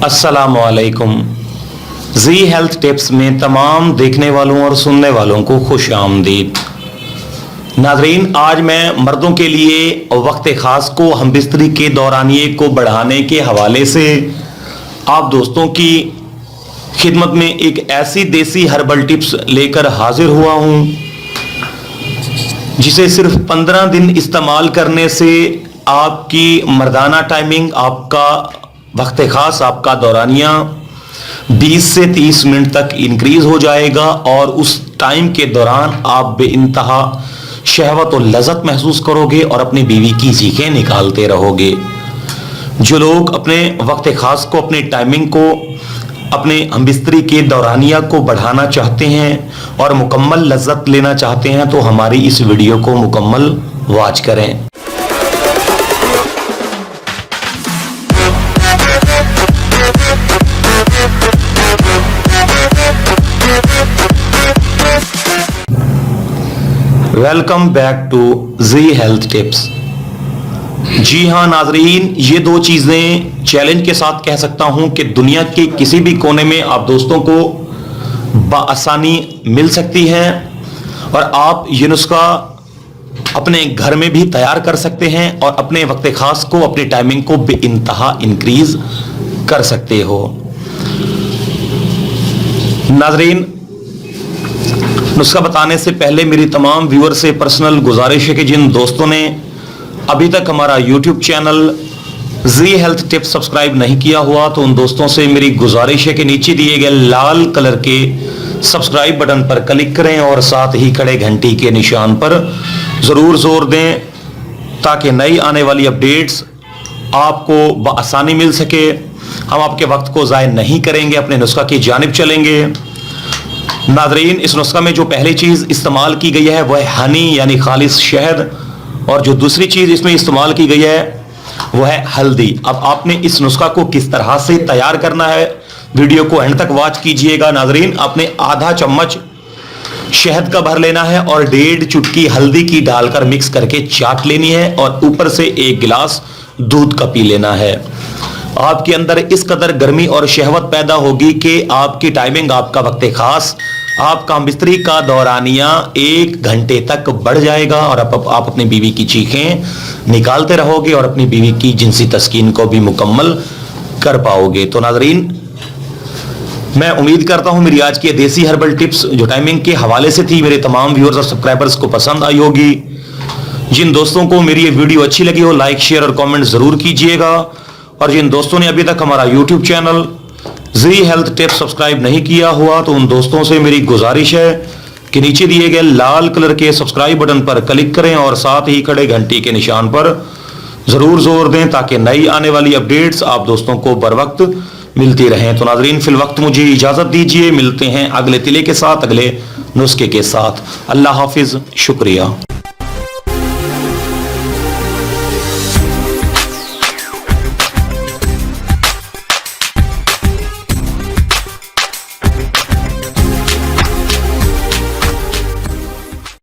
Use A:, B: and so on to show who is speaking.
A: अस्सलामुअलैकुम। जी health tips में तमाम देखने वालों और सुनने वालों को खुश आमदीद। नाजरीन, आज मैं मर्दों के लिए वक्त खास को हमबिस्तरी के दौरानिए को बढ़ाने के हवाले से आप दोस्तों की खिदमत में एक ऐसी देसी हर्बल टिप्स लेकर हाजिर हुआ हूं जिसे सिर्फ 15 दिन इस्तेमाल करने से आपकी मर्दाना टाइमिंग, आपका वक्त खास, आपका दौरानिया 20 से 30 मिनट तक इंक्रीज हो जाएगा और उस टाइम के दौरान आप बेइंतहा शहवत और लज़्ज़त महसूस करोगे और अपनी बीवी की चीखें निकालते रहोगे। जो लोग अपने वक्त खास को, अपने टाइमिंग को, अपने हमबिस्तरी के दौरानिया को बढ़ाना चाहते हैं और मुकम्मल लज़्ज़त लेना चाहते हैं तो हमारी इस वीडियो को मुकम्मल वॉच करें। Welcome back to G health tips. जी हाँ नाजरीन, ये दो चीज़ें चैलेंज के साथ कह सकता हूं कि दुनिया के किसी भी कोने में आप दोस्तों को बआसानी मिल सकती है और आप ये नुस्खा अपने घर में भी तैयार कर सकते हैं और अपने वक्त खास को, अपनी टाइमिंग को बेइंतहा इंक्रीज कर सकते हो। नाजरीन, नुस्खा बताने से पहले मेरी तमाम व्यूअर से पर्सनल गुजारिश है कि जिन दोस्तों ने अभी तक हमारा यूट्यूब चैनल जी हेल्थ टिप्स सब्सक्राइब नहीं किया हुआ तो उन दोस्तों से मेरी गुजारिश है कि नीचे दिए गए लाल कलर के सब्सक्राइब बटन पर क्लिक करें और साथ ही खड़े घंटी के निशान पर ज़रूर जोर दें ताकि नई आने वाली अपडेट्स आपको बआसानी मिल सके। हम आपके वक्त को ज़ाय नहीं करेंगे, अपने नुस्खा की जानिब चलेंगे। नाजरीन, इस नुस्खा में जो पहली चीज़ इस्तेमाल की गई है वह है हनी यानी खालिस शहद, और जो दूसरी चीज़ इसमें इस्तेमाल की गई है वह है हल्दी। अब आपने इस नुस्खा को किस तरह से तैयार करना है, वीडियो को एंड तक वॉच कीजिएगा। नाजरीन, आपने आधा चम्मच शहद का भर लेना है और 1.5 चुटकी हल्दी की डालकर मिक्स करके चाट लेनी है और ऊपर से 1 गिलास दूध का पी लेना है। आपके अंदर इस कदर गर्मी और शहवत पैदा होगी कि आपकी टाइमिंग, आपका वक्त खास, आपका हमबिस्तरी का दौरानिया 1 घंटे तक बढ़ जाएगा और आप अपनी बीवी की चीखें निकालते रहोगे और अपनी बीवी की जिनसी तस्कीन को भी मुकम्मल कर पाओगे। तो नाजरीन, मैं उम्मीद करता हूं मेरी आज की देसी हर्बल टिप्स जो टाइमिंग के हवाले से थी मेरे तमाम व्यूअर्स और सब्सक्राइबर्स को पसंद आई होगी। जिन दोस्तों को मेरी ये वीडियो अच्छी लगी हो लाइक, शेयर और कॉमेंट जरूर कीजिएगा और जिन दोस्तों ने अभी तक हमारा यूट्यूब चैनल जी हेल्थ टिप्स सब्सक्राइब नहीं किया हुआ तो उन दोस्तों से मेरी गुजारिश है कि नीचे दिए गए लाल कलर के सब्सक्राइब बटन पर क्लिक करें और साथ ही खड़े घंटी के निशान पर जरूर जोर दें ताकि नई आने वाली अपडेट्स आप दोस्तों को बर वक्त मिलती रहें। तो नाजरीन, फिल वक्त मुझे इजाजत दीजिए, मिलते हैं अगले तिले के साथ, अगले नुस्खे के साथ। अल्लाह हाफिज, शुक्रिया।